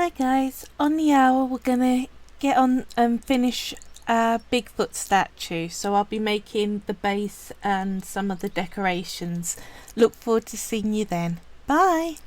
Hi guys, on the hour we're gonna get on and finish our Bigfoot statue, so I'll be making the base and some of the decorations. Look forward to seeing you then. Bye!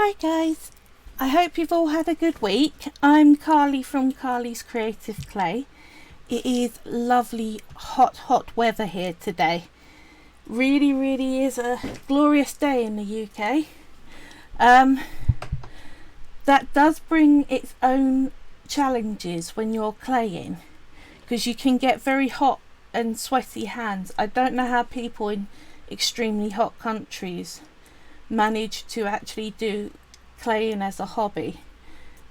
Hi guys, I hope you've all had a good week. I'm Carly from Carly's Creative Clay. It is lovely hot weather here today. Really is a glorious day in the UK. That does bring its own challenges when you're claying, because you can get very hot and sweaty hands. I don't know how people in extremely hot countries manage to actually do claying as a hobby,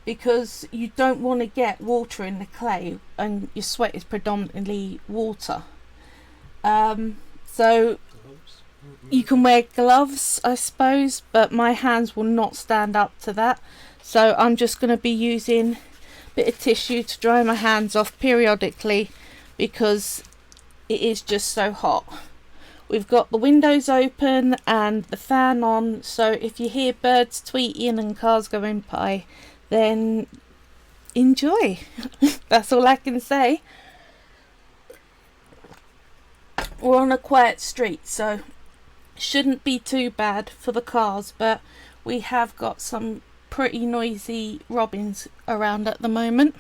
because you don't want to get water in the clay and your sweat is predominantly water. So you can wear gloves, I suppose, but my hands will not stand up to that. So I'm just going to be using a bit of tissue to dry my hands off periodically, because it is just so hot. We've got the windows open and the fan on, so if you hear birds tweeting and cars going by, then enjoy. That's all I can say. We're on a quiet street, so shouldn't be too bad for the cars, but we have got some pretty noisy robins around at the moment.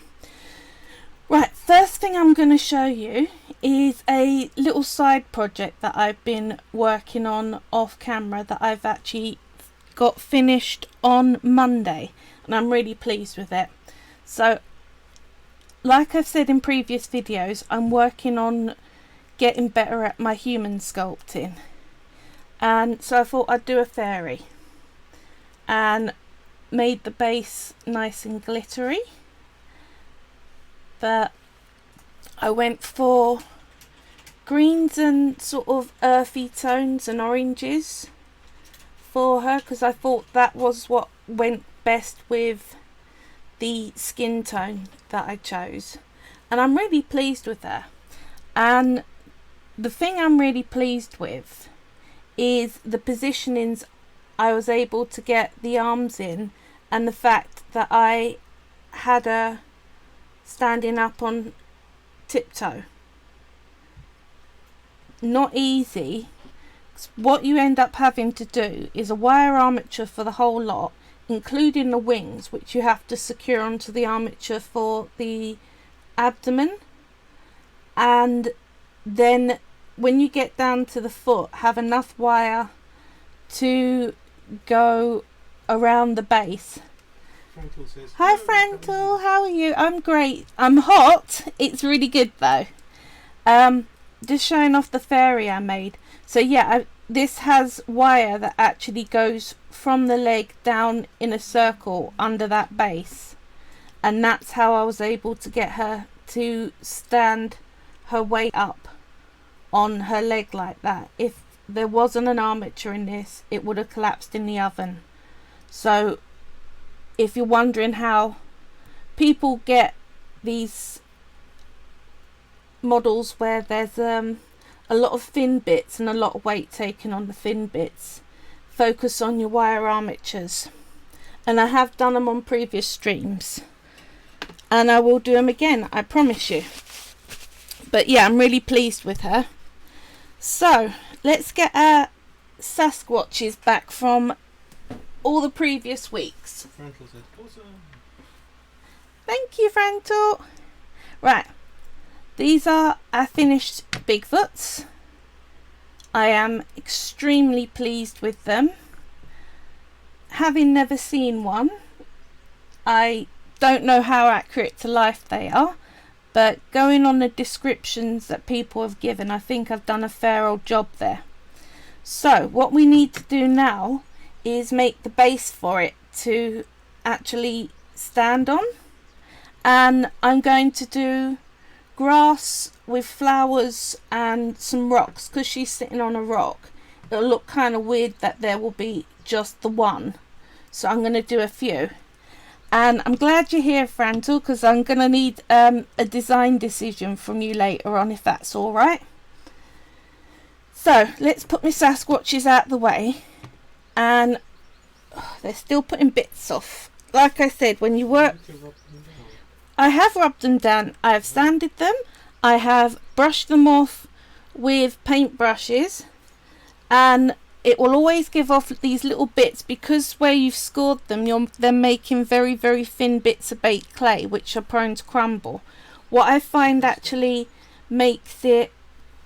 Right, first thing I'm going to show you is a little side project that I've been working on off camera that I've actually got finished on Monday, and I'm really pleased with it. So like I've said in previous videos, I'm working on getting better at my human sculpting, and so I thought I'd do a fairy and made the base nice and glittery, but I went for greens and sort of earthy tones and oranges for her, because I thought that was what went best with the skin tone that I chose, and I'm really pleased with her. And the thing I'm really pleased with is the positionings I was able to get the arms in, and the fact that I had her standing up on tiptoe. Not easy. What you end up having to do is a wire armature for the whole lot, including the wings, which you have to secure onto the armature for the abdomen, and then when you get down to the foot, have enough wire to go around the base. Frankel says, hi Frankel, how are you? I'm great. I'm hot. It's really good though. Just showing off the fairy I made. So yeah, this has wire that actually goes from the leg down in a circle under that base, and that's how I was able to get her to stand her weight up on her leg like that. If there wasn't an armature in this, it would have collapsed in the oven. So if you're wondering how people get these models where there's a lot of thin bits and a lot of weight taken on the thin bits, focus on your wire armatures. And I have done them on previous streams, and I will do them again, I promise you. But yeah, I'm really pleased with her. So let's get our Sasquatches back from all the previous weeks. Frankel said, awesome. Thank you, Frankel. Right, these are our finished Bigfoots. I am extremely pleased with them. Having never seen one, I don't know how accurate to life they are, but going on the descriptions that people have given, I think I've done a fair old job there. So what we need to do now is make the base for it to actually stand on, and I'm going to do grass with flowers and some rocks, because she's sitting on a rock. It'll look kind of weird that there will be just the one, so I'm going to do a few. And I'm glad you're here, Frankel, because I'm going to need a design decision from you later on, if that's all right. So let's put my Sasquatches out the way, and they're still putting bits off. Like I said, when you work, I have rubbed them down, I have sanded them, I have brushed them off with paint brushes, and it will always give off these little bits, because where you've scored them, you're then making very, very thin bits of baked clay, which are prone to crumble. What I find actually makes it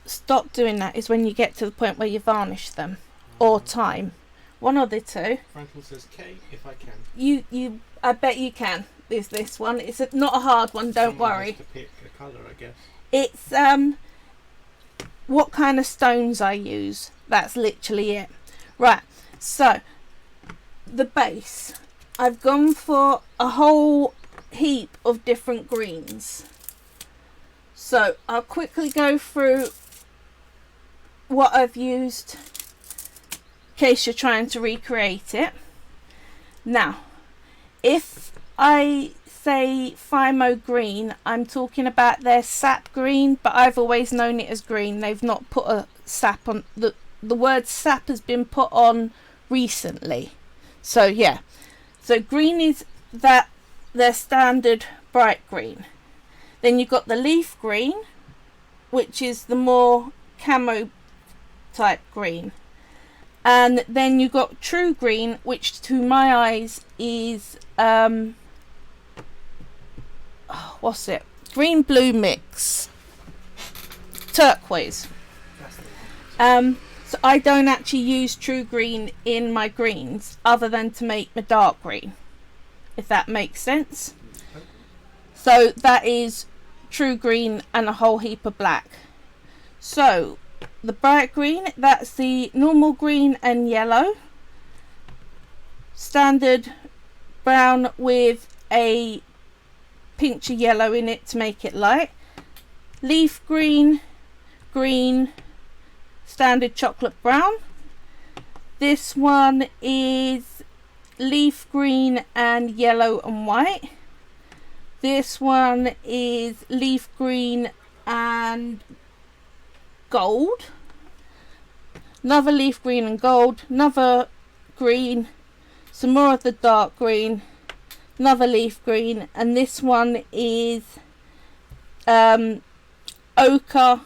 stop doing that is when you get to the point where you varnish them, or time. One or the two. Frankel says K if I can. I bet you can. Is this one? It's not a hard one. Don't Someone worry. has to pick a colour, I guess. It's what kind of stones I use. That's literally it. Right. So the base, I've gone for a whole heap of different greens. So I'll quickly go through what I've used in case you're trying to recreate it. Now, if I say Fimo green, I'm talking about their sap green, but I've always known it as green. They've not put a sap on. The word sap has been put on recently. So yeah. So green is that their standard bright green. Then you've got the leaf green, which is the more camo type green. And then you've got true green, which to my eyes is what's it? Green blue mix. Turquoise. That's the one. So I don't actually use true green in my greens other than to make my dark green, if that makes sense. So that is true green and a whole heap of black. So the bright green, that's the normal green and yellow. Standard brown with a pinch of yellow in it to make it light. Leaf green, green, standard chocolate brown. This one is leaf green and yellow and white. This one is leaf green and gold. Another leaf green and gold. Another green. Some more of the dark green. Another leaf green. And this one is ochre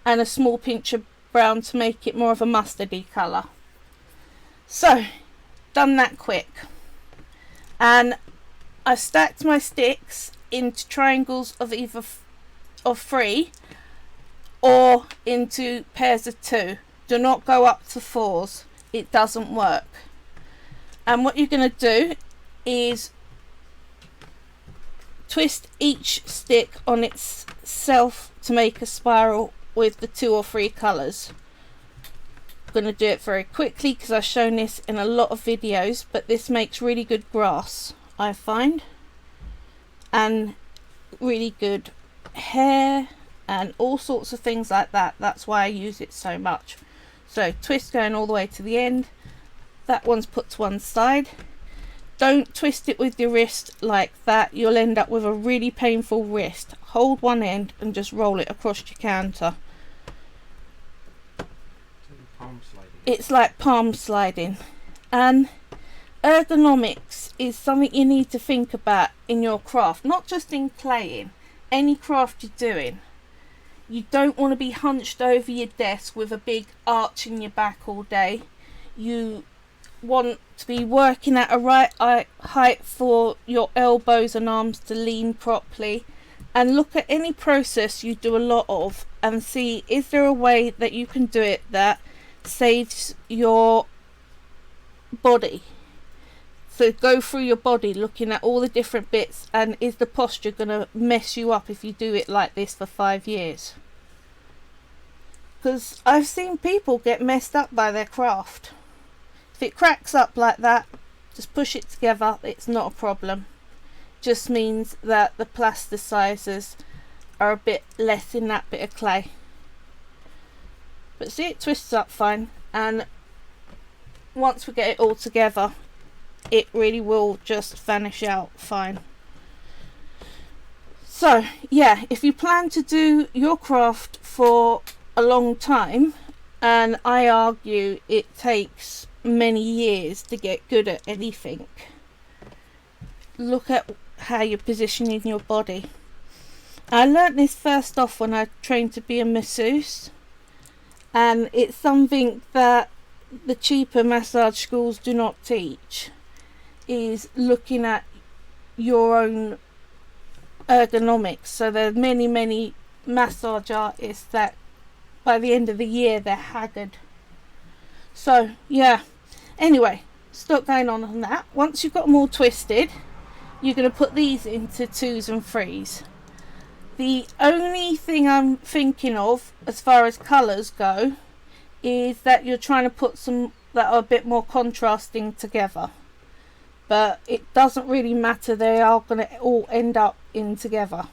and a small pinch of brown to make it more of a mustardy colour. So, done that quick. And I stacked my sticks into triangles of either of 3 or into pairs of 2. Do not go up to 4s. It doesn't work. And what you're going to do is twist each stick on itself to make a spiral with the 2 or 3 colours. I'm going to do it very quickly because I've shown this in a lot of videos, but this makes really good grass, I find, and really good hair and all sorts of things like that. That's why I use it so much. So twist going all the way to the end. That one's put to one side. Don't twist it with your wrist like that. You'll end up with a really painful wrist. Hold one end and just roll it across your counter. Palm sliding. It's like palm sliding. And ergonomics is something you need to think about in your craft, not just in claying, any craft you're doing. You don't want to be hunched over your desk with a big arch in your back all day. You want to be working at a right height for your elbows and arms to lean properly, and look at any process you do a lot of and see, is there a way that you can do it that saves your body? So go through your body looking at all the different bits, and is the posture going to mess you up if you do it like this for 5 years? Because I've seen people get messed up by their craft. If it cracks up like that, just push it together, it's not a problem. Just means that the plasticizers are a bit less in that bit of clay. But see, it twists up fine, and once we get it all together, it really will just vanish out fine. So yeah, if you plan to do your craft for a long time, and I argue it takes many years to get good at anything, look at how you're positioning your body. I learnt this first off when I trained to be a masseuse, and it's something that the cheaper massage schools do not teach is looking at your own ergonomics. So there are many massage artists that by the end of the year they're haggard. So yeah, anyway, stop going on that. Once you've got them all twisted, you're going to put these into 2s and 3s. The only thing I'm thinking of as far as colours go is that you're trying to put some that are a bit more contrasting together, but it doesn't really matter, they are going to all end up in together.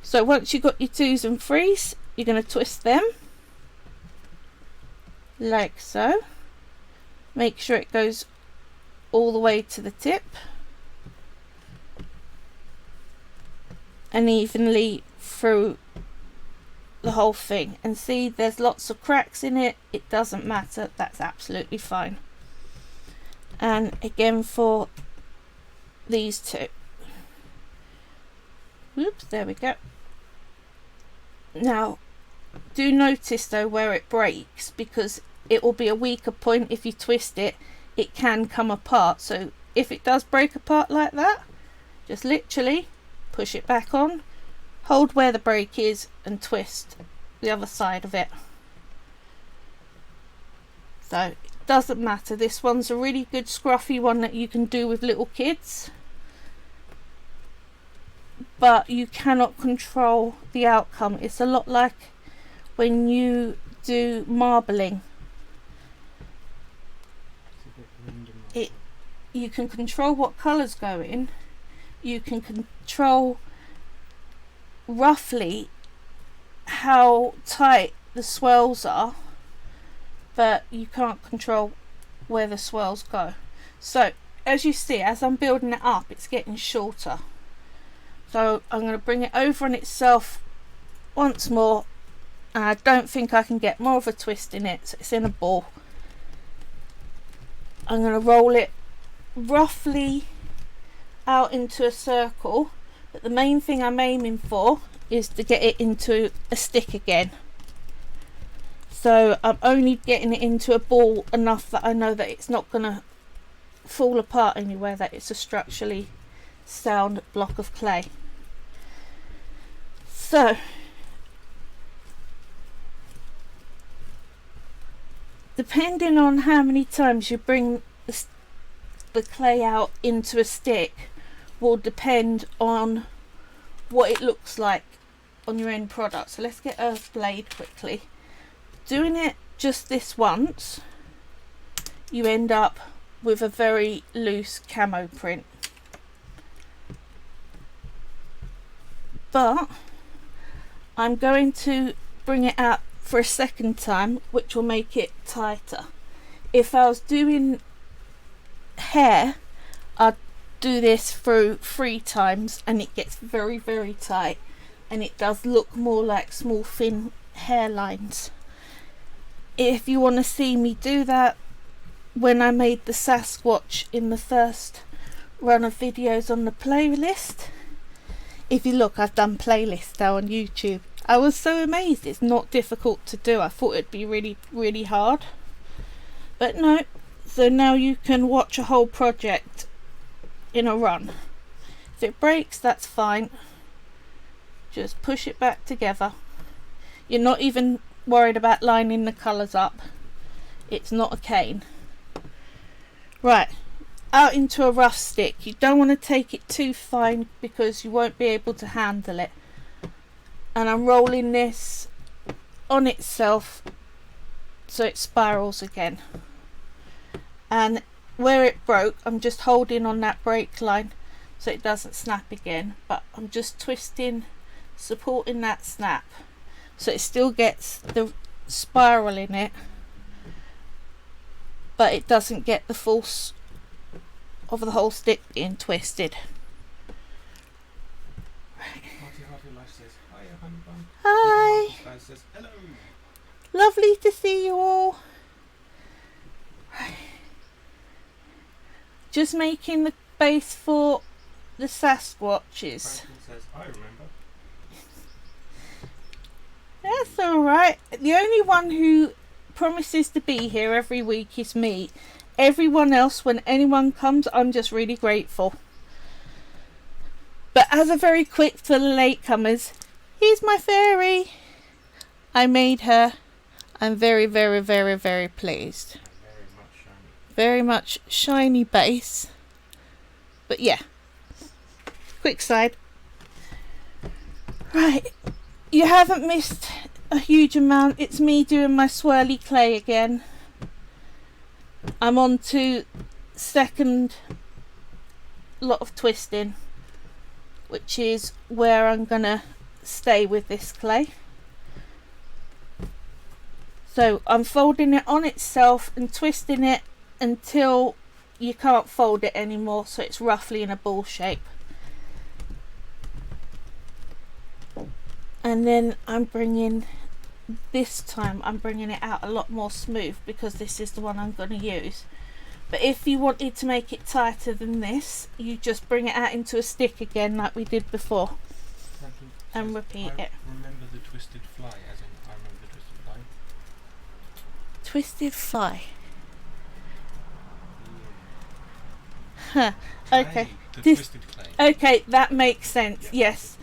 So once you've got your 2s and 3s, you're going to twist them like so. Make sure it goes all the way to the tip and evenly through the whole thing. And see, there's lots of cracks in it. It doesn't matter, that's absolutely fine. And again for these two. Oops, there we go. Now do notice though where it breaks, because it will be a weaker point. If you twist it, it can come apart. So if it does break apart like that, just literally push it back on, hold where the break is and twist the other side of it. So it doesn't matter. This one's a really good scruffy one that you can do with little kids, but you cannot control the outcome. It's a lot like when you do marbling. You can control what colours go in, you can control roughly how tight the swells are, but you can't control where the swells go. So as you see, as I'm building it up, it's getting shorter. So I'm going to bring it over on itself once more, and I don't think I can get more of a twist in it, so it's in a ball. I'm going to roll it roughly out into a circle, but the main thing I'm aiming for is to get it into a stick again. So I'm only getting it into a ball enough that I know that it's not going to fall apart anywhere, that it's a structurally sound block of clay. So depending on how many times you bring the clay out into a stick will depend on what it looks like on your end product. So let's get a blade quickly. Doing it just this once, you end up with a very loose camo print. But I'm going to bring it out for a second time, which will make it tighter. If I was doing hair, I'd do this through 3 times and it gets very tight, and it does look more like small thin hairlines. If you want to see me do that, when I made the Sasquatch in the first run of videos on the playlist, if you look, I've done playlists now on YouTube. I was so amazed it's not difficult to do. I thought it'd be really hard, but no. So now you can watch a whole project in a run. If it breaks, that's fine, just push it back together. You're not even worried about lining the colours up, it's not a cane. Right, out into a rough stick. You don't want to take it too fine because you won't be able to handle it. And I'm rolling this on itself so it spirals again. And where it broke, I'm just holding on that break line so it doesn't snap again, but I'm just twisting, supporting that snap so it still gets the spiral in it, but it doesn't get the force of the whole stick being twisted. Hi. Hello. Lovely to see you all. Just making the base for the Sasquatches. Franklin says, I remember. That's alright. The only one who promises to be here every week is me. Everyone else, when anyone comes, I'm just really grateful. But as a very quick for the latecomers, here's my fairy. I made her. I'm very, very, very, very pleased. Very much shiny. Very much shiny base. But yeah. Quick side. Right. You haven't missed a huge amount. It's me doing my swirly clay again. I'm on to second lot of twisting, which is where I'm gonna stay with this clay. So I'm folding it on itself and twisting it until you can't fold it anymore, so it's roughly in a ball shape. And then this time I'm bringing it out a lot more smooth, because this is the one I'm going to use. But if you wanted to make it tighter than this, you just bring it out into a stick again like we did before, and repeat it. Remember the twisted fly, as in I remember the twisted fly. Twisted fly. Yeah. Huh. Okay. The This- twisted clay. Okay, that makes sense. Yeah. Yes.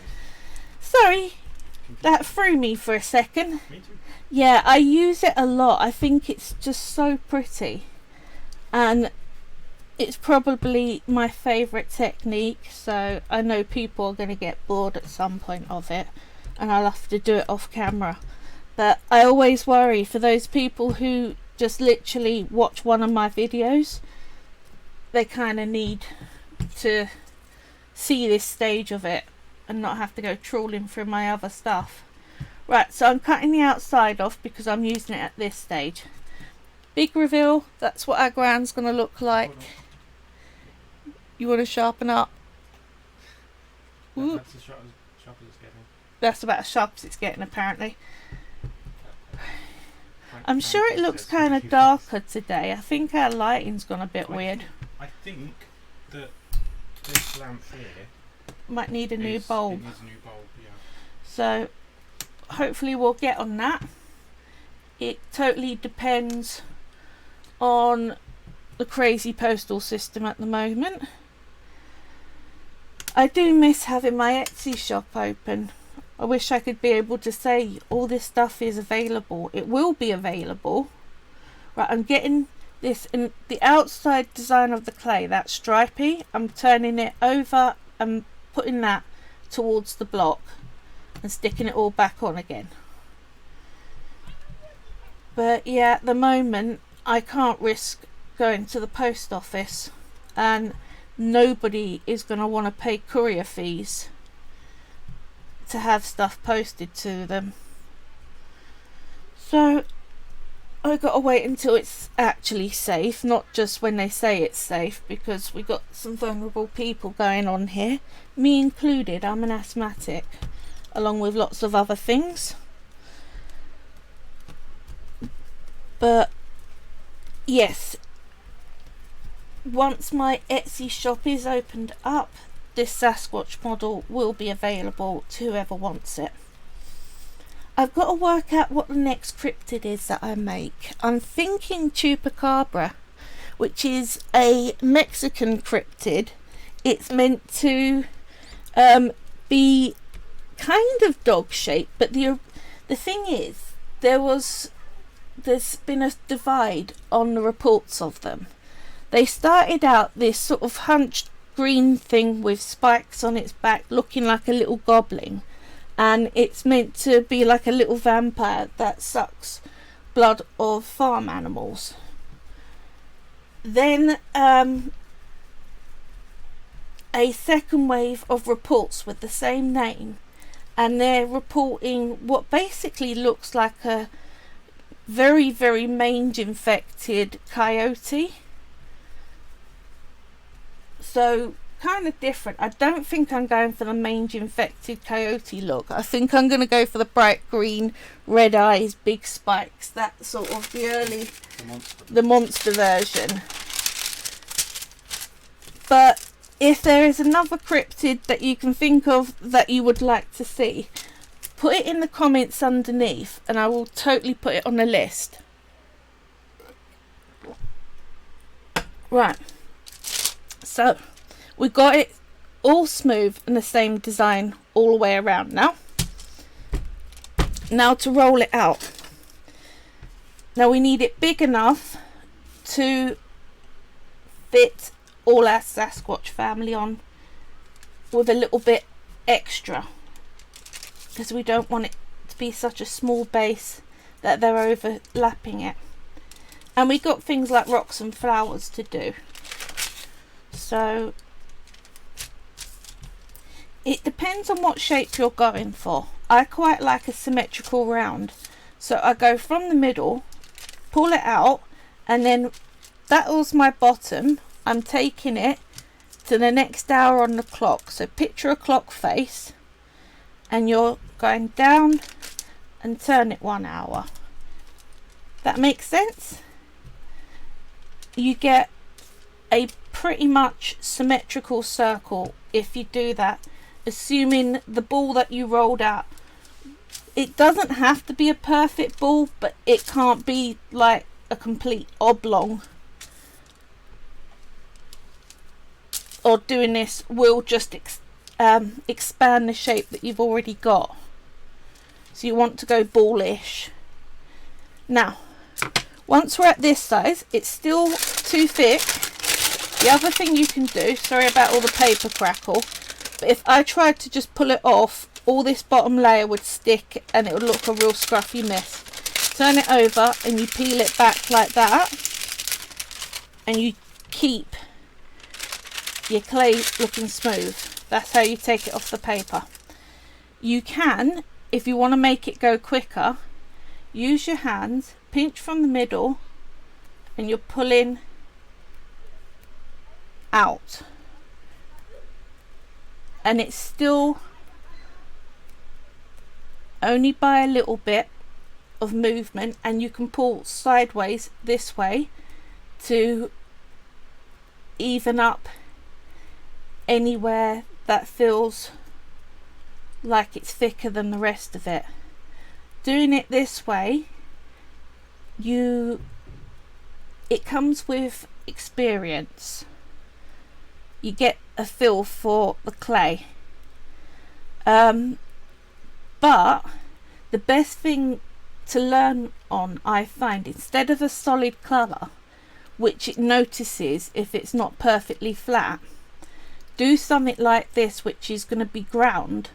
Sorry, that threw me for a second. Me too. Yeah, I use it a lot. I think it's just so pretty, and it's probably my favourite technique, so I know people are going to get bored at some point of it, and I'll have to do it off camera. But I always worry for those people who just literally watch one of my videos. They kind of need to see this stage of it and not have to go trawling through my other stuff. Right, so I'm cutting the outside off because I'm using it at this stage. Big reveal, that's what our ground's going to look like. Hold on. You want to sharpen up? Ooh. That's as sharp as it's getting. That's about as sharp as it's getting, apparently. Frank- I'm sure it Frank looks says kind a of few darker today. I think our lighting's gone a bit I weird. I think that this lamp here Might need a new is- bulb. It needs a new bulb, yeah. So hopefully we'll get on that. It totally depends on the crazy postal system at the moment. I do miss having my Etsy shop open. I wish I could be able to say all this stuff is available. It will be available. Right, I'm getting this in the outside design of the clay, that stripy. I'm turning it over and putting that towards the block and sticking it all back on again. But yeah, at the moment I can't risk going to the post office, and nobody is going to want to pay courier fees to have stuff posted to them. So I got to wait until it's actually safe, not just when they say it's safe, because we got some vulnerable people going on here, me included. I'm an asthmatic, along with lots of other things. But yes, once my Etsy shop is opened up, this Sasquatch model will be available to whoever wants it. I've got to work out what the next cryptid is that I make. I'm thinking Chupacabra, which is a Mexican cryptid. It's meant to be kind of dog shaped, but the thing is, there's been a divide on the reports of them. They started out this sort of hunched green thing with spikes on its back, looking like a little goblin, and it's meant to be like a little vampire that sucks blood of farm animals. Then a second wave of reports with the same name, and they're reporting what basically looks like a very, very mange infected coyote. So kind of different. I don't think I'm going for the mange infected coyote look. I think I'm going to go for the bright green, red eyes, big spikes, that sort of the early, the monster version. But if there is another cryptid that you can think of that you would like to see, put it in the comments underneath and I will totally put it on the list. Right, so we got it all smooth and the same design all the way around now. Now to roll it out. Now we need it big enough to fit all our Sasquatch family on, with a little bit extra, because we don't want it to be such a small base that they're overlapping it. And we got things like rocks and flowers to do, so it depends on what shape you're going for. I quite like a symmetrical round, so I go from the middle, pull it out, and then that was my bottom. I'm taking it to the next hour on the clock. So picture a clock face, and you're going down and turn it 1 hour. That makes sense? You get a pretty much symmetrical circle if you do that, assuming the ball that you rolled out, it doesn't have to be a perfect ball, but it can't be like a complete oblong. Or doing this will just expand the shape that you've already got. So you want to go ballish. Now, once we're at this size, it's still too thick. The other thing you can do, sorry about all the paper crackle, but if I tried to just pull it off, all this bottom layer would stick and it would look a real scruffy mess. Turn it over and you peel it back like that, and you keep your clay looking smooth. That's how you take it off the paper. You can, if you want to make it go quicker, use your hands, pinch from the middle, and you're pulling out, and it's still only by a little bit of movement, and you can pull sideways this way to even up anywhere that feels like it's thicker than the rest of it. Doing it this way, it comes with experience. You get a feel for the clay, but the best thing to learn on, I find, instead of a solid colour which it notices if it's not perfectly flat, do something like this which is going to be ground,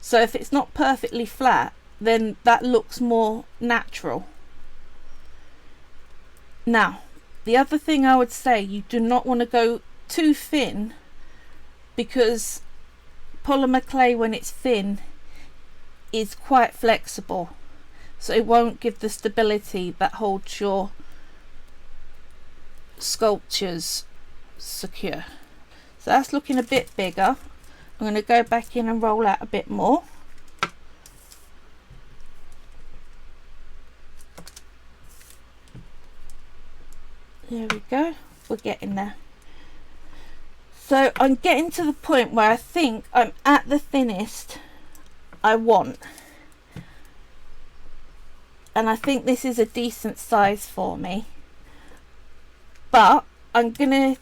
so if it's not perfectly flat, then that looks more natural. Now, the other thing I would say, you do not want to go too thin, because polymer clay, when it's thin, is quite flexible, so it won't give the stability that holds your sculptures secure. So that's looking a bit bigger. I'm going to go back in and roll out a bit more. There we go, we're getting there. So I'm getting to the point where I think I'm at the thinnest I want, and I think this is a decent size for me, but I'm gonna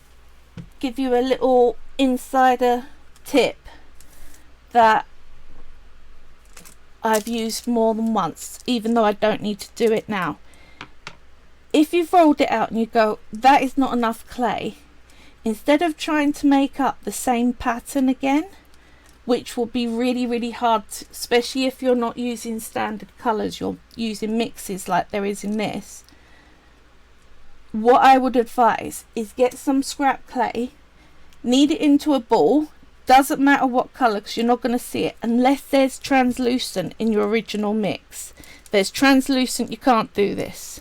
give you a little insider tip that I've used more than once, even though I don't need to do it now. If you've rolled it out and you go, that is not enough clay, instead of trying to make up the same pattern again, which will be really hard to, especially if you're not using standard colours, you're using mixes like there is in this, what I would advise is get some scrap clay, knead it into a ball. Doesn't matter what colour, because you're not going to see it unless there's translucent in your original mix. If there's translucent, you can't do this.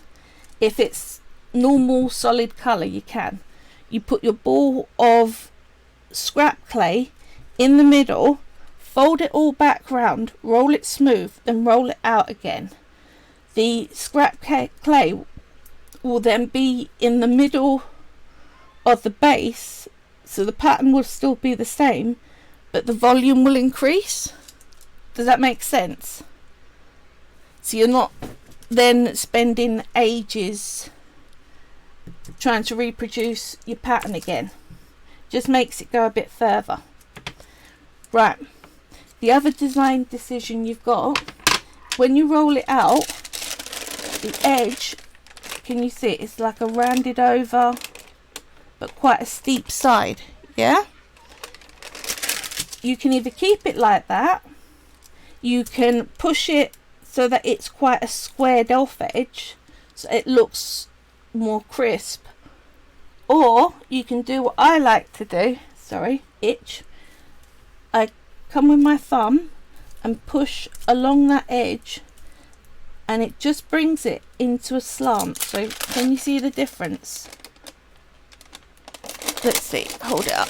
If it's normal solid colour, you can. You put your ball of scrap clay in the middle, fold it all back round, roll it smooth, and roll it out again. The scrap clay will then be in the middle of the base, so the pattern will still be the same, but the volume will increase. Does that make sense? So you're not then spending ages trying to reproduce your pattern again. Just makes it go a bit further. Right, the other design decision you've got, when you roll it out, the edge, can you see it? It's like a rounded over but quite a steep side. Yeah, you can either keep it like that, you can push it so that it's quite a squared off edge so it looks more crisp, or you can do what I like to do. Sorry, itch. I come with my thumb and push along that edge, and it just brings it into a slant. So can you see the difference? Let's see, hold it up.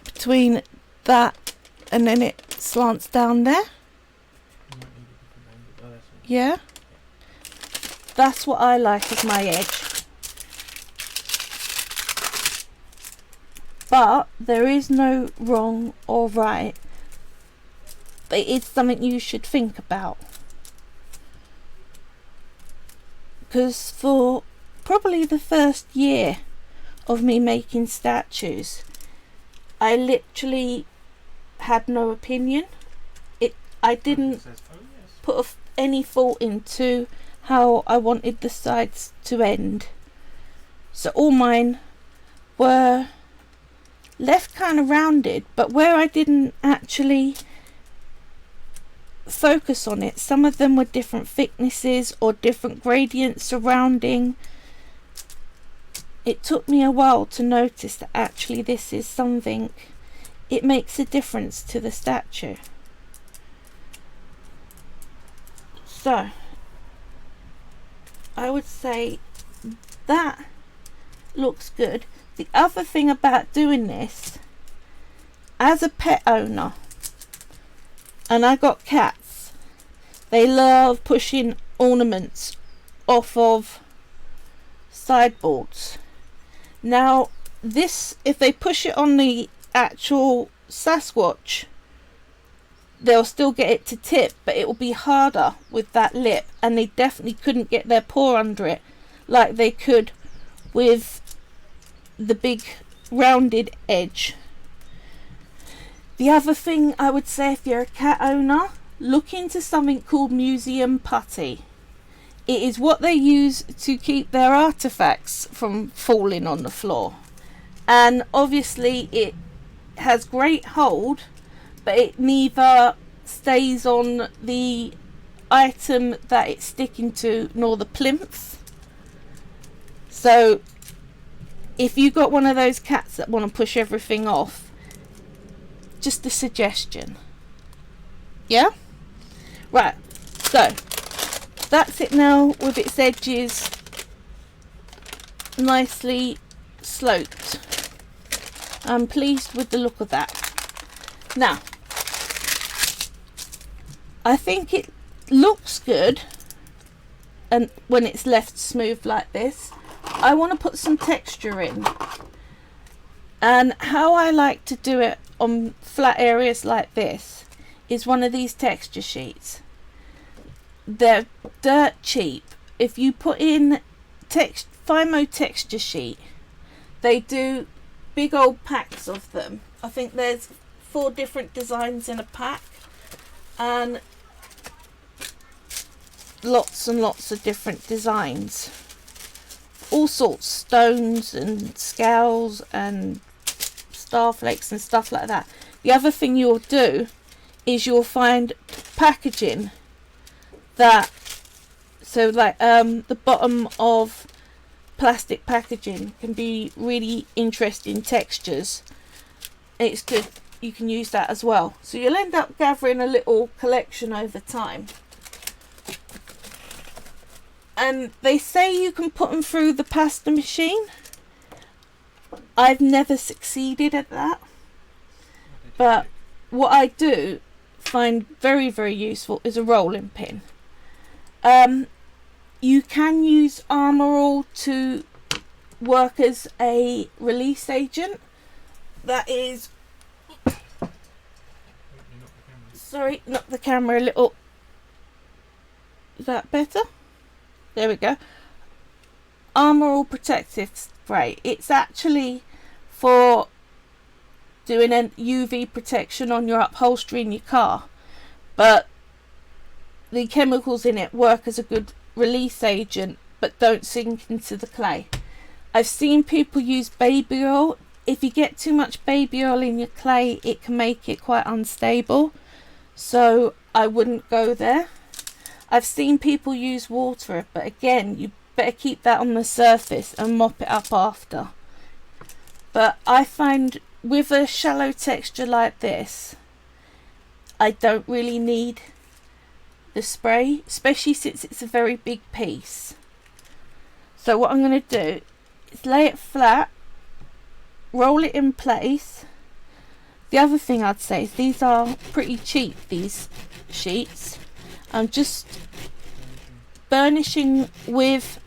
Between that and then it slants down there. Yeah, that's what I like as my edge. But there is no wrong or right. But it's something you should think about. Because for probably the first year of me making statues, I literally had no opinion. I didn't put any thought into how I wanted the sides to end. So all mine were left kind of rounded, but where I didn't actually focus on it, some of them were different thicknesses or different gradients surrounding. It took me a while to notice that actually this is something, it makes a difference to the statue. So I would say that looks good. The other thing about doing this, as a pet owner, and I got cats, they love pushing ornaments off of sideboards. Now this, if they push it on the actual Sasquatch, they'll still get it to tip, but it will be harder with that lip, and they definitely couldn't get their paw under it like they could with the big rounded edge. The other thing I would say, if you're a cat owner, look into something called museum putty. It is what they use to keep their artifacts from falling on the floor, and obviously it has great hold, but it neither stays on the item that it's sticking to nor the plinth. So if you got one of those cats that want to push everything off, just a suggestion. Yeah? Right, so that's it now with its edges nicely sloped. I'm pleased with the look of that. Now, I think it looks good, and when it's left smooth like this, I want to put some texture in. And how I like to do it on flat areas like this is one of these texture sheets. They're dirt cheap. If you put in Fimo texture sheet, they do big old packs of them. I think there's 4 different designs in a pack, and lots and lots of different designs, all sorts, stones and scales and star flakes and stuff like that. The other thing you'll do is you'll find packaging that, so like the bottom of plastic packaging can be really interesting textures. It's good, you can use that as well. So you'll end up gathering a little collection over time. And they say you can put them through the pasta machine. I've never succeeded at that, but what I do find very, very useful is a rolling pin. You can use Armor All to work as a release agent. That is, sorry, knock the camera a little. Is that better? There we go. Armour All Protective Spray. It's actually for doing an UV protection on your upholstery in your car, but the chemicals in it work as a good release agent but don't sink into the clay. I've seen people use baby oil. If you get too much baby oil in your clay, it can make it quite unstable, so I wouldn't go there. I've seen people use water, but again, you better keep that on the surface and mop it up after. But I find with a shallow texture like this, I don't really need the spray, especially since it's a very big piece. So what I'm going to do is lay it flat, roll it in place. The other thing I'd say is these are pretty cheap, these sheets. I'm just burnishing with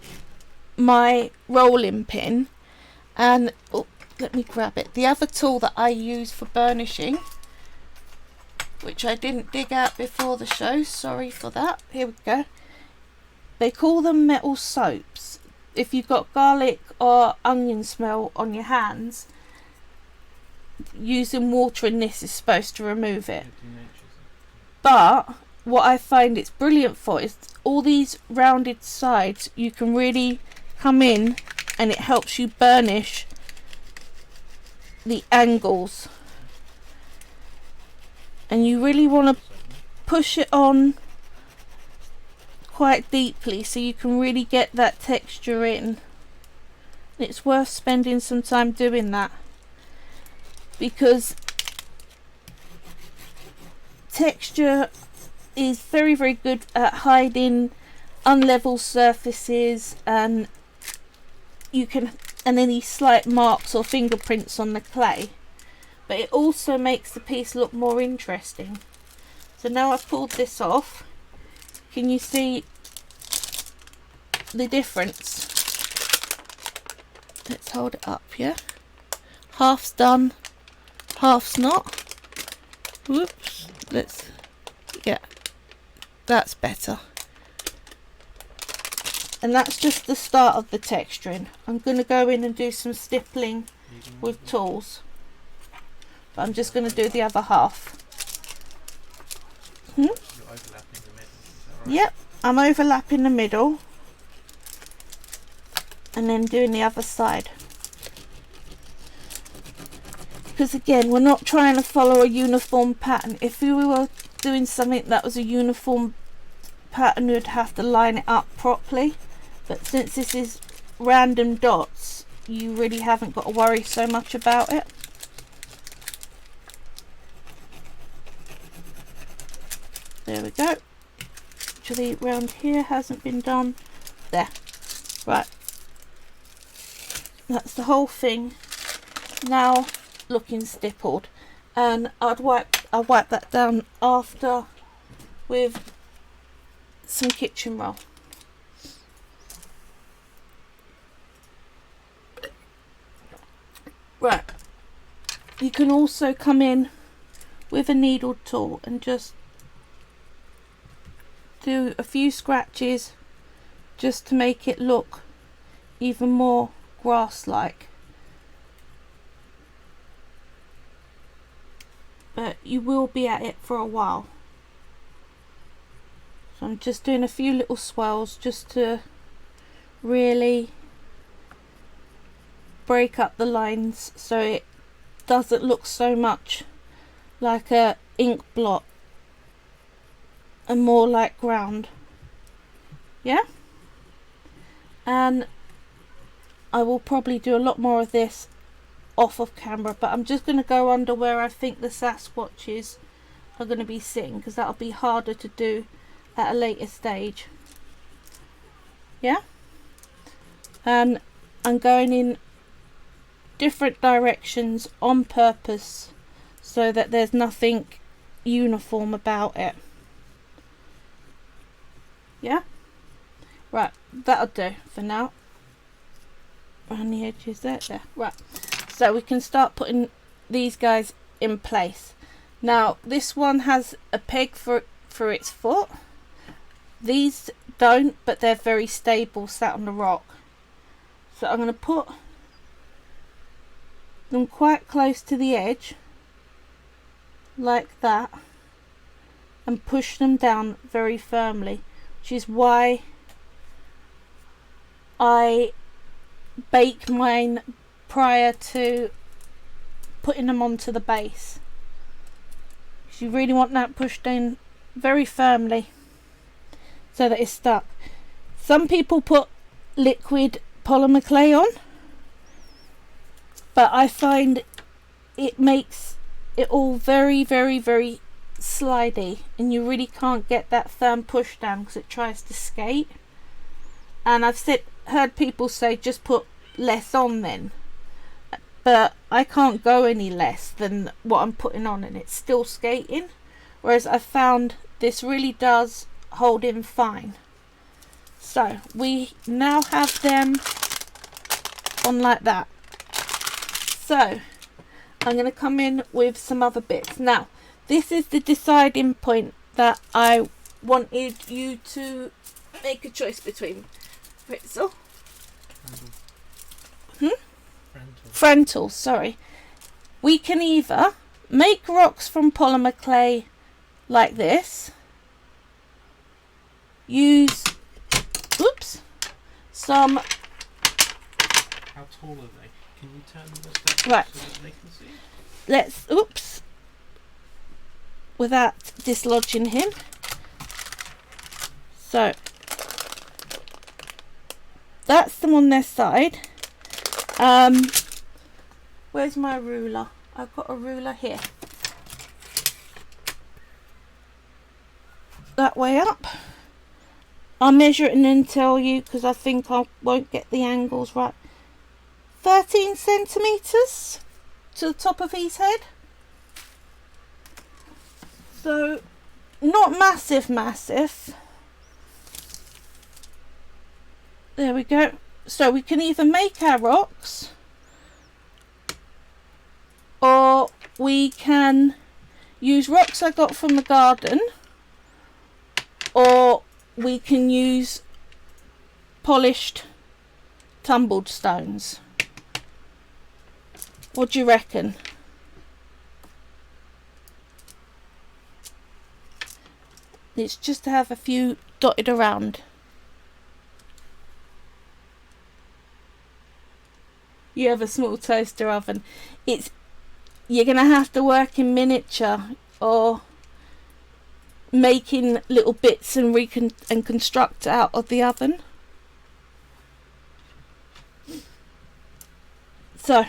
my rolling pin, and let me grab it. The other tool that I use for burnishing, which I didn't dig out before the show, sorry for that, here we go. They call them metal soaps. If you've got garlic or onion smell on your hands, using water in this is supposed to remove it. But what I find it's brilliant for is all these rounded sides. You can really come in and it helps you burnish the angles, and you really want to push it on quite deeply so you can really get that texture in. It's worth spending some time doing that, because texture is very, very good at hiding unlevel surfaces and any slight marks or fingerprints on the clay, but it also makes the piece look more interesting. So now I've pulled this off, can you see the difference? Let's hold it up, yeah? Half's done, half's not. Whoops, yeah, that's better. And that's just the start of the texturing. I'm going to go in and do some stippling with tools, but I'm just going to do the other half. You're overlapping the middle, is that right? Yep, I'm overlapping the middle and then doing the other side. Because again, we're not trying to follow a uniform pattern. If we were doing something that was a uniform pattern, we'd have to line it up properly. But since this is random dots, you really haven't got to worry so much about it. There we go. Actually, round here hasn't been done. There. Right. That's the whole thing now looking stippled, and I'll wipe that down after with some kitchen roll. Right, you can also come in with a needle tool and just do a few scratches just to make it look even more grass-like. But you will be at it for a while. So I'm just doing a few little swirls just to really break up the lines so it doesn't look so much like a ink blot and more like ground. Yeah? And I will probably do a lot more of this off of camera, but I'm just going to go under where I think the Sasquatches are going to be sitting, because that'll be harder to do at a later stage. Yeah? And I'm going in different directions on purpose so that there's nothing uniform about it. Yeah? Right, that'll do for now. Around the edges there. Right, so we can start putting these guys in place. Now this one has a peg for its foot. These don't, but they're very stable, sat on the rock. So I'm going to put them quite close to the edge, like that, and push them down very firmly, which is why I bake mine prior to putting them onto the base. You really want that pushed in very firmly so that it's stuck. Some people put liquid polymer clay on, but I find it makes it all very, very, very slidey, and you really can't get that firm push down because it tries to skate. And I've heard people say just put less on then, but I can't go any less than what I'm putting on and it's still skating, whereas I found this really does hold in fine. So we now have them on like that. So I'm going to come in with some other bits. Now this is the deciding point that I wanted you to make a choice between. Fritzel? Frontal, sorry. We can either make rocks from polymer clay like this, use some. How tall are they? Can you turn them a step right so that they can see? Let's without dislodging him. So that's them on their side. Where's my ruler? I've got a ruler here. That way up. I'll measure it and then tell you, because I think I won't get the angles right. 13 centimetres to the top of his head. So not massive. There we go. So we can either make our rocks, or we can use rocks I got from the garden, or we can use polished tumbled stones. What do you reckon? It's just to have a few dotted around. You have a small toaster oven. You're gonna have to work in miniature or making little bits and construct out of the oven. So,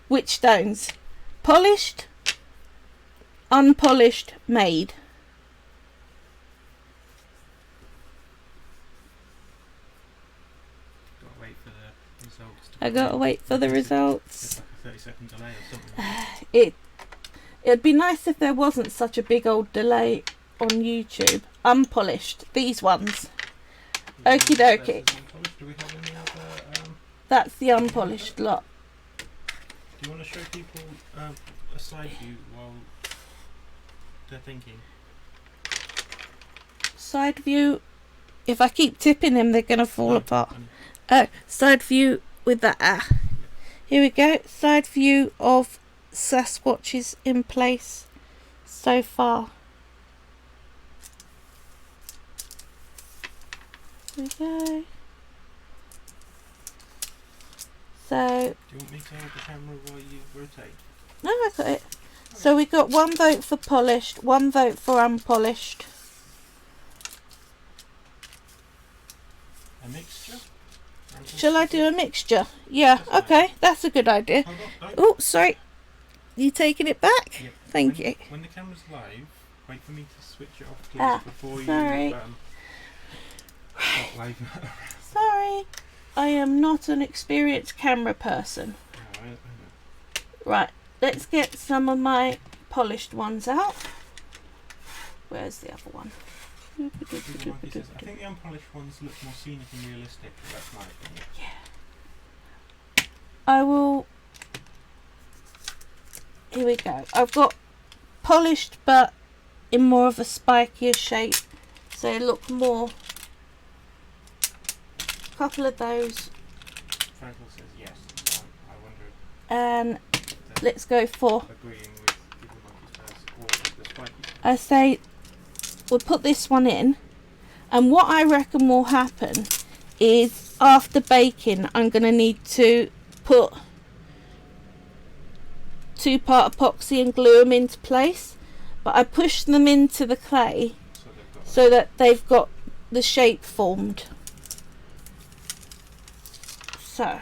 which stones? Polished, unpolished, made. I gotta wait for the results. It's like a 30-second delay or something. It'd be nice if there wasn't such a big old delay on YouTube. Unpolished, these ones. Okie dokie. Do we have any other? That's the unpolished lot. Do you want to show people a side view while they're thinking? Side view. If I keep tipping them, they're gonna fall apart. Oh, side view with that. Here we go. Side view of Sasquatches in place so far. Here we go. So. Do you want me to hold the camera while you rotate? No, I got it. So we got one vote for polished, one vote for unpolished. A mixture? Shall I do a mixture? Yeah, okay, that's a good idea. Oh, sorry. You taking it back? Yep. Thank you. When the camera's live, wait for me to switch it off, please, before sorry. you stop live. Sorry. I am not an experienced camera person. Right, let's get some of my polished ones out. Where's the other one? I think the unpolished ones look more scenic and realistic. That's my opinion. Yeah. I will. Here we go. I've got polished, but in more of a spikier shape, so they look more couple of those. Frankel says yes. I wonder And if they're let's go for, agreeing with the monkeys first or the spiky. I say we'll put this one in. And what I reckon will happen is after baking, I'm going to need to put 2-part epoxy and glue them into place. But I pushed them into the clay so that they've got the shape formed. So,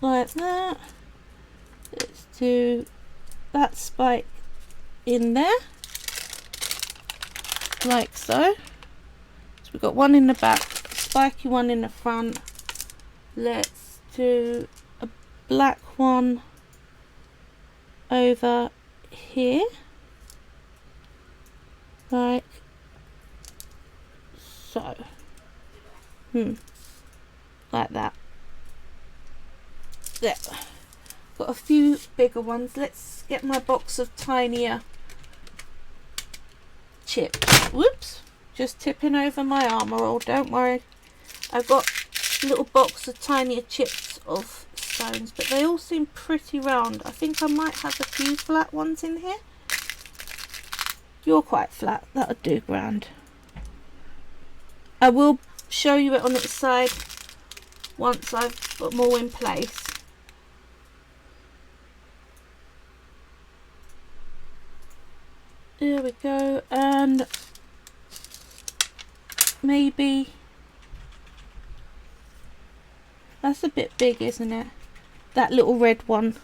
like that. Let's do that spike in there. Like so. So we've got one in the back, spiky one in the front. Let's do a black one over here. Like so. Like that. There. Got a few bigger ones. Let's get my box of tinier chips. Whoops. Just tipping over my armour roll. Don't worry. I've got a little box of tinier chips of stones, but they all seem pretty round. I think I might have a few flat ones in here. You're quite flat. That'll do grand. I will show you it on its side once I've got them all in place. There we go. And maybe that's a bit big, isn't it? That little red one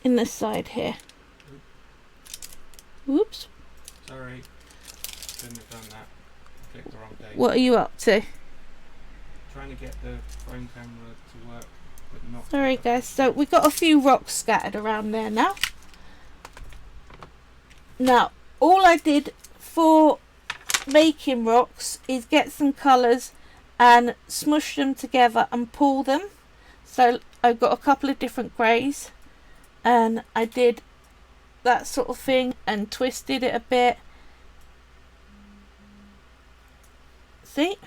in the side here. Whoops. Sorry, shouldn't have done that. I clicked the wrong day. What are you up to? Trying to get the phone camera to work, but not. Sorry guys, so we've got a few rocks scattered around there now. Now, all I did for making rocks is get some colours and smush them together and pull them. So I've got a couple of different greys and I did that sort of thing and twisted it a bit. See?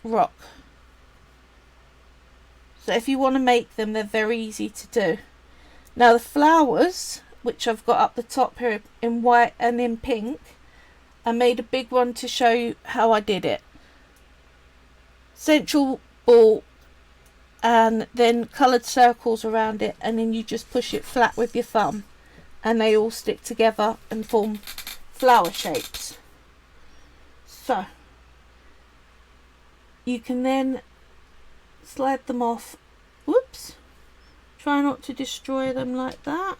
Rock. So if you want to make them, they're very easy to do. Now the flowers, which I've got up the top here in white and in pink, I made a big one to show you how I did it. Central ball and then coloured circles around it, and then you just push it flat with your thumb and they all stick together and form flower shapes. So you can then slide them off. Whoops. Try not to destroy them like that.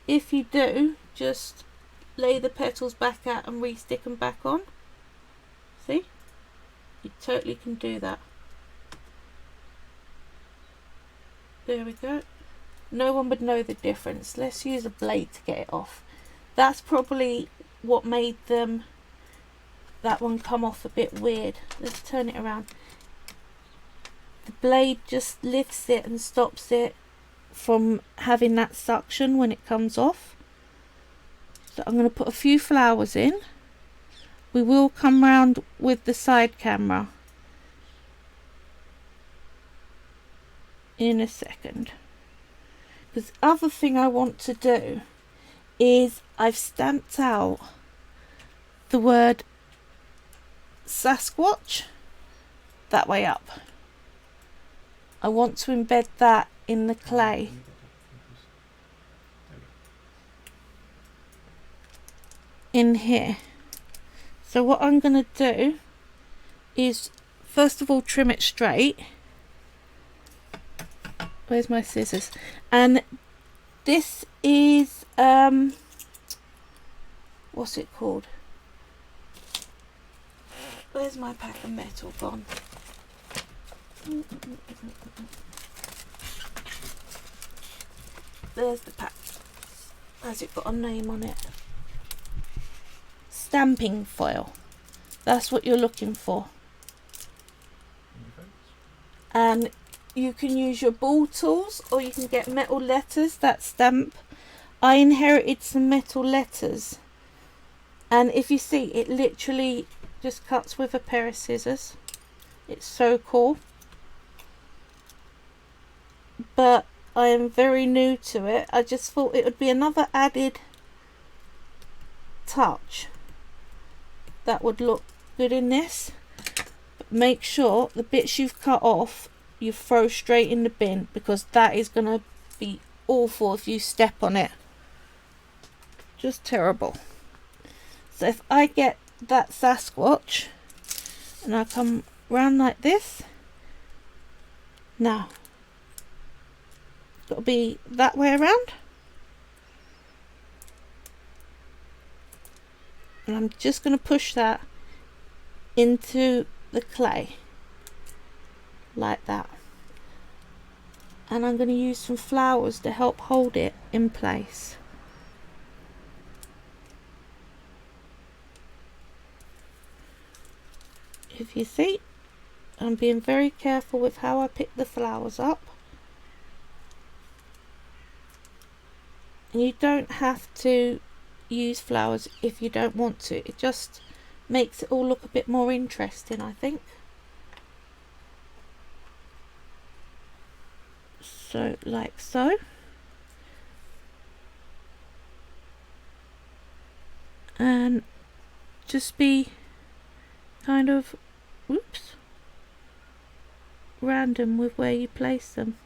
If you do, just lay the petals back out and re-stick them back on. See? You totally can do that. There we go. No one would know the difference. Let's use a blade to get it off. That's probably what made them, that one come off a bit weird. Let's turn it around. The blade just lifts it and stops it from having that suction when it comes off. So I'm going to put a few flowers in. We will come round with the side camera in a second. Because the other thing I want to do is I've stamped out the word Sasquatch that way up. I want to embed that in the clay. In here. So what I'm going to do is first of all trim it straight. Where's my scissors? And this is what's it called? Where's my pack of metal gone? There's the pack. Has it got a name on it? Stamping foil. That's what you're looking for. And you can use your ball tools or you can get metal letters that stamp. I inherited some metal letters And if you see, it literally just cuts with a pair of scissors. It's so cool. But I am very new to it. I just thought it would be another added touch that would look good in this. But make sure the bits you've cut off you throw straight in the bin, because that is going to be awful if you step on it. Just terrible. So if I get that Sasquatch and I come round like this, now got to be that way around, and I'm just going to push that into the clay like that, and I'm going to use some flowers to help hold it in place. If you see, I'm being very careful with how I pick the flowers up. And you don't have to use flowers if you don't want to. It just makes it all look a bit more interesting, I think. So, like so. And just be kind of, whoops, random with where you place them.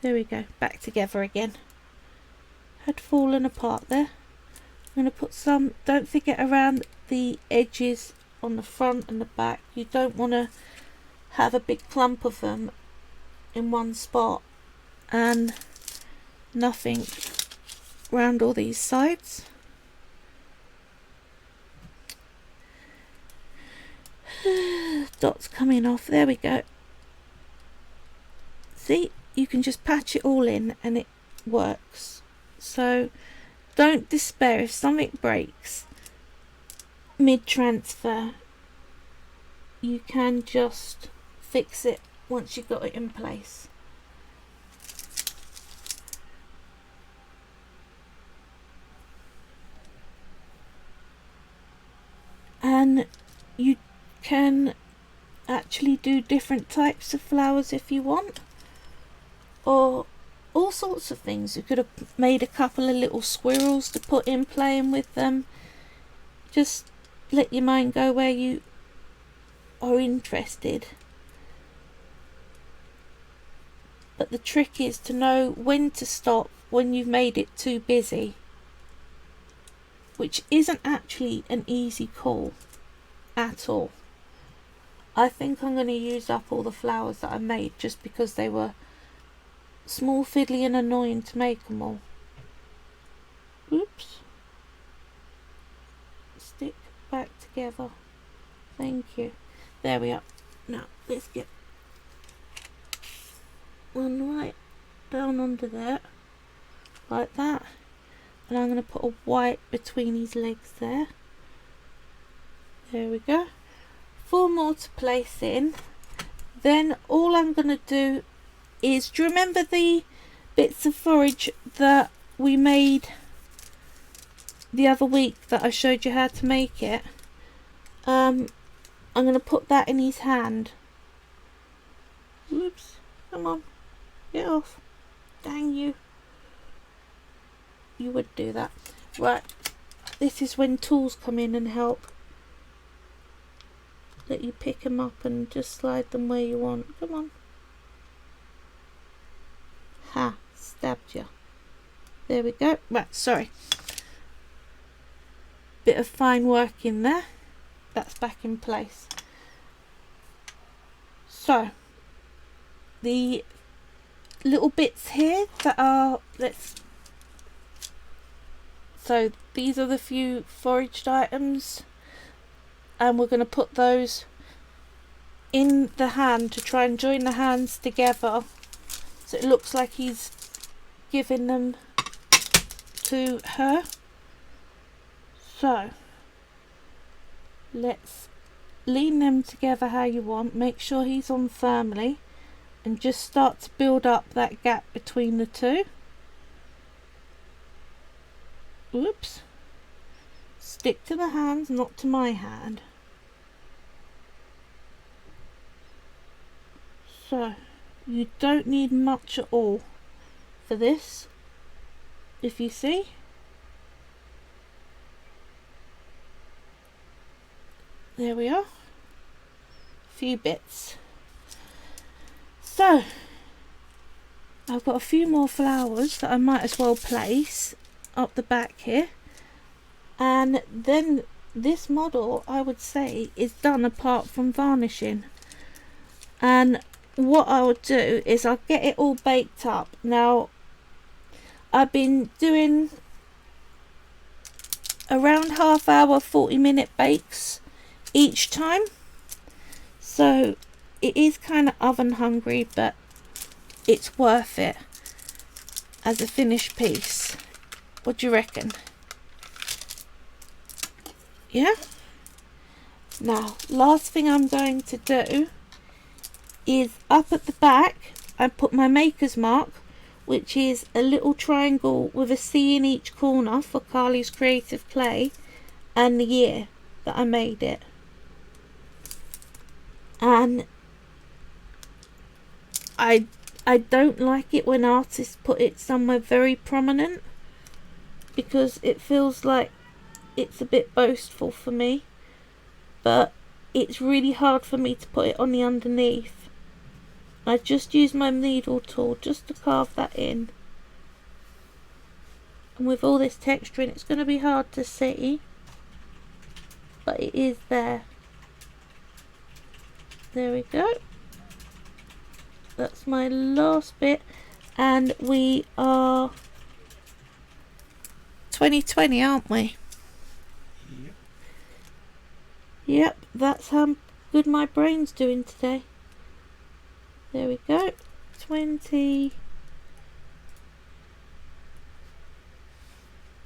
There we go, back together again. Had fallen apart there. I'm going to put some, don't forget around the edges on the front and the back. You don't want to have a big clump of them in one spot, and nothing around all these sides. Dots coming off, there we go. See, you can just patch it all in and it works. So don't despair if something breaks mid-transfer. You can just fix it once you've got it in place. And you can actually do different types of flowers if you want, or all sorts of things. You could have made a couple of little squirrels to put in playing with them. Just let your mind go where you are interested. But the trick is to know when to stop when you've made it too busy, which isn't actually an easy call at all. I think I'm going to use up all the flowers that I made just because they were small, fiddly and annoying to make them all. Oops. Stick back together. Thank you. There we are. Now let's get one right down under there, like that. And I'm going to put a white between his legs there. There we go. 4 more to place in. Then all I'm going to do is, do you remember the bits of forage that we made the other week that I showed you how to make it? I'm going to put that in his hand. Oops, come on, get off. Dang you. You would do that. Right, this is when tools come in and help. Let you pick them up and just slide them where you want. Come on. Ha, stabbed you. There we go. Right, sorry. Bit of fine work in there. That's back in place. So, the little bits here that are, so these are the few foraged items, and we're going to put those in the hand to try and join the hands together so it looks like he's giving them to her. So let's lean them together how you want. Make sure he's on firmly and just start to build up that gap between the two. Whoops. Stick to the hands, not to my hand. So, you don't need much at all for this, if you see. There we are. Few bits. So, I've got a few more flowers that I might as well place up the back here. And then this model, I would say, is done apart from varnishing. And what I would do is I'll get it all baked up. Now, I've been doing around half hour, 40-minute bakes each time. So it is kind of oven hungry, but it's worth it as a finished piece. What do you reckon? Yeah? Now, last thing I'm going to do is up at the back, I put my maker's mark, which is a little triangle with a C in each corner for Carly's Creative Clay and the year that I made it. And I don't like it when artists put it somewhere very prominent, because it feels like it's a bit boastful for me, but it's really hard for me to put it on the underneath. I just use my needle tool just to carve that in, and with all this texture in, it's going to be hard to see, but it is there. There we go. That's my last bit, and we are 2020, aren't we? Yep. Yep, that's how good my brain's doing today. There we go. 20.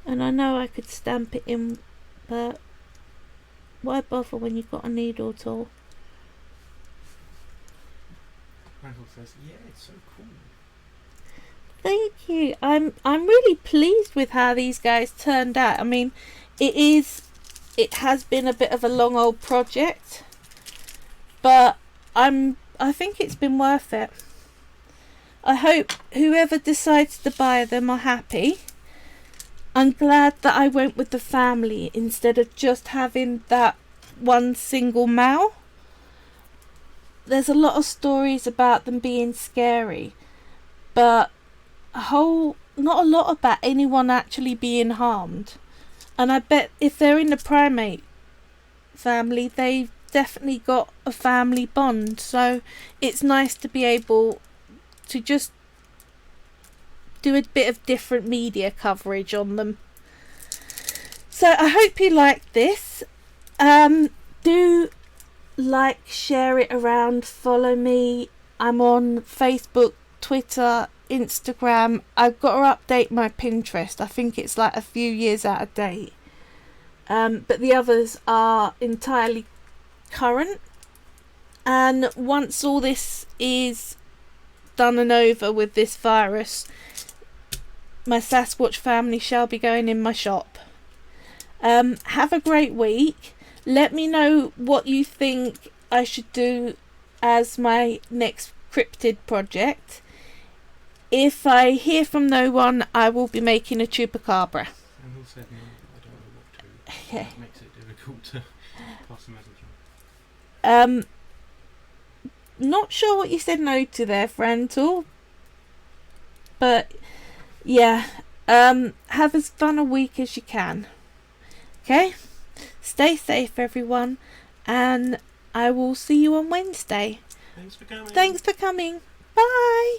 And I know I could stamp it in, but why bother when you've got a needle tool? Randall says, yeah, it's so cool. Thank you. I'm really pleased with how these guys turned out. I mean, it has been a bit of a long old project, but I think it's been worth it. I hope whoever decides to buy them are happy. I'm glad that I went with the family instead of just having that one single male. There's a lot of stories about them being scary, but not a lot about anyone actually being harmed. And I bet if they're in the primate family, they've definitely got a family bond, so it's nice to be able to just do a bit of different media coverage on them. So I hope you like this. Do like, share it around, follow me. I'm on Facebook, Twitter, Instagram. I've got to update my Pinterest. I think it's like a few years out of date, but the others are entirely current. And once all this is done and over with this virus, my Sasquatch family shall be going in my shop. Have a great week. Let me know what you think I should do as my next cryptid project. If I hear from no one, I will be making a chupacabra. Randall said no, I don't know what to. Okay. That makes it difficult to pass the message on. Not sure what you said no to there, Frantal. But yeah, have as fun a week as you can. Okay? Stay safe, everyone, and I will see you on Wednesday. Thanks for coming. Thanks for coming. Bye.